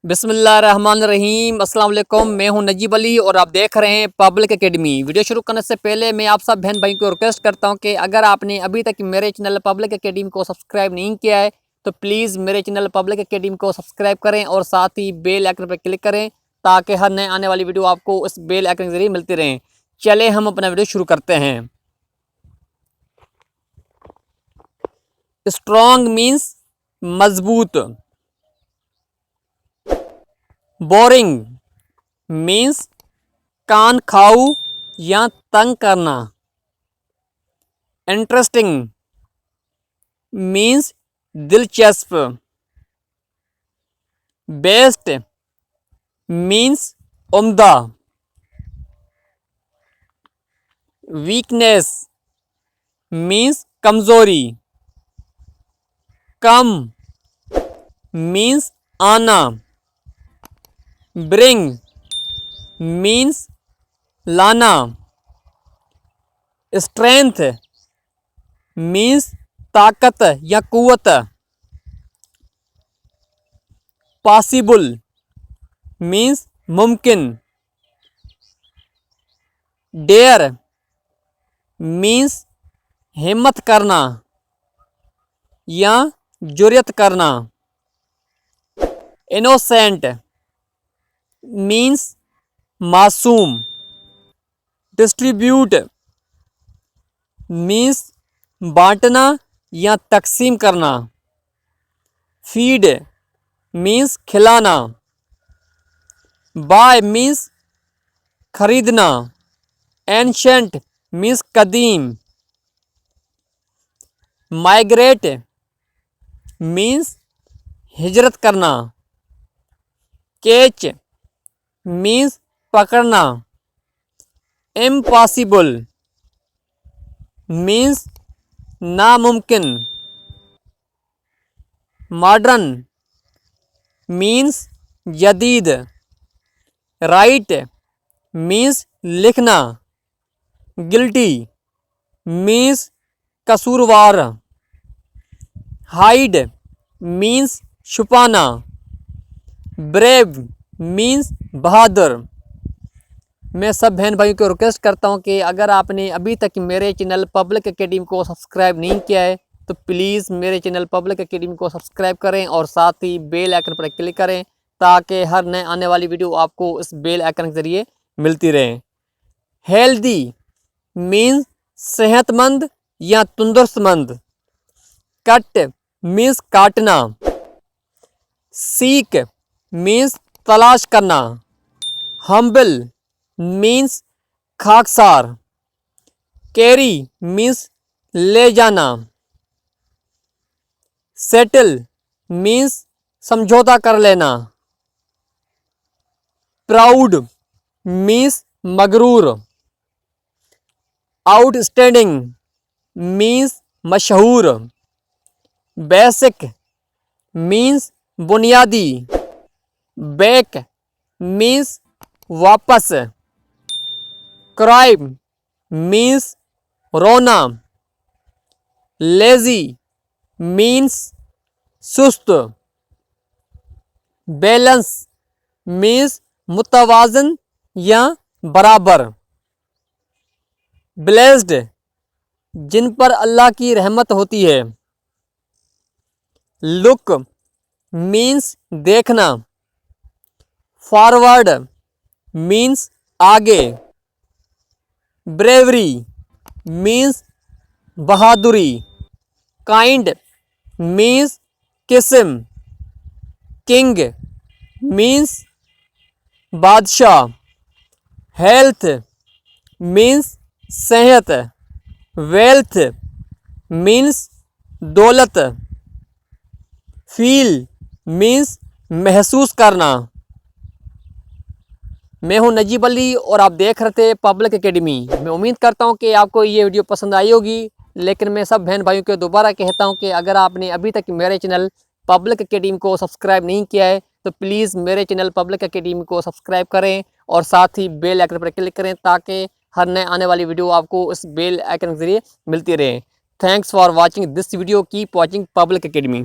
बिस्मिल्लाहिर्रहमानिर्रहीम। अस्सलाम वालेकुम। मैं हूं नजीब अली और आप देख रहे हैं पब्लिक एकेडमी। वीडियो शुरू करने से पहले मैं आप सब बहन भाई को रिक्वेस्ट करता हूं कि अगर आपने अभी तक मेरे चैनल पब्लिक एकेडमी को सब्सक्राइब नहीं किया है तो प्लीज़ मेरे चैनल पब्लिक एकेडमी को सब्सक्राइब करें और साथ ही बेल आइकन पर क्लिक करें ताकि हर नए आने वाली वीडियो आपको उस बेल आइकन के जरिए मिलती रहें। चले हम अपना वीडियो शुरू करते हैं। स्ट्रॉन्ग मीन्स मजबूत। बोरिंग मीन्स कान खाऊ या तंग करना। इंटरेस्टिंग मीन्स दिलचस्प। बेस्ट मीन्स उम्दा। वीकनेस मीन्स कमजोरी। कम मीन्स आना। ब्रिंग मीन्स लाना। स्ट्रेंथ मीन्स ताकत या कुव्वत। पॉसिबल मीन्स मुमकिन। डेयर मीन्स हिम्मत करना या जुर्रत करना। इनोसेंट मीन्स मासूम। डिस्ट्रीब्यूट मीन्स बांटना या तकसीम करना। फीड मीन्स खिलाना। बाय मीन्स खरीदना। एंशेंट मीन्स कदीम। माइग्रेट मीन्स हिजरत करना। कैच मीन्स पकड़ना। इम्पॉसिबल मीन्स नामुमकिन। मॉडर्न मीन्स जदीद। राइट मीन्स लिखना। गिल्टी मीन्स कसूरवार। हाइड मीन्स छुपाना। ब्रेव मीन्स बहादुर। मैं सब बहन भाइयों को रिक्वेस्ट करता हूं कि अगर आपने अभी तक मेरे चैनल पब्लिक एकेडमी को सब्सक्राइब नहीं किया है तो प्लीज़ मेरे चैनल पब्लिक एकेडमी को सब्सक्राइब करें और साथ ही बेल आइकन पर क्लिक करें ताकि हर नए आने वाली वीडियो आपको इस बेल आइकन के ज़रिए मिलती रहे। हेल्दी मीन्स सेहतमंद या तंदुरुस्तमंद। कट मीन्स काटना। सीक मीन्स तलाश करना। हम्बल मीन्स खाकसार। कैरी मीन्स ले जाना। सेटल मीन्स समझौता कर लेना। प्राउड मीन्स मगरूर। आउटस्टैंडिंग मीन्स मशहूर। बेसिक मीन्स बुनियादी। बैक मीन्स वापस। क्राइम मीन्स रोना। लेजी मीन्स सुस्त। बैलेंस मीन्स मुतवाजन या बराबर। ब्लेस्ड जिन पर अल्लाह की रहमत होती है। लुक मीन्स देखना। फॉरवर्ड मीन्स आगे। ब्रेवरी मीन्स बहादुरी। काइंड मीन्स किस्म। किंग मीन्स बादशाह। हेल्थ मीन्स सेहत। वेल्थ मीन्स दौलत। फील मीन्स महसूस करना। मैं हूं नजीब अली और आप देख रहे थे पब्लिक एकेडमी। मैं उम्मीद करता हूं कि आपको ये वीडियो पसंद आई होगी, लेकिन मैं सब बहन भाइयों को दोबारा कहता हूं कि अगर आपने अभी तक मेरे चैनल पब्लिक एकेडमी को सब्सक्राइब नहीं किया है तो प्लीज़ मेरे चैनल पब्लिक एकेडमी को सब्सक्राइब करें और साथ ही बेल आइकन पर क्लिक करें ताकि हर नए आने वाली वीडियो आपको इस बेल आइकन के जरिए मिलती रहे। Thanks for watching this video. Keep watching public academy.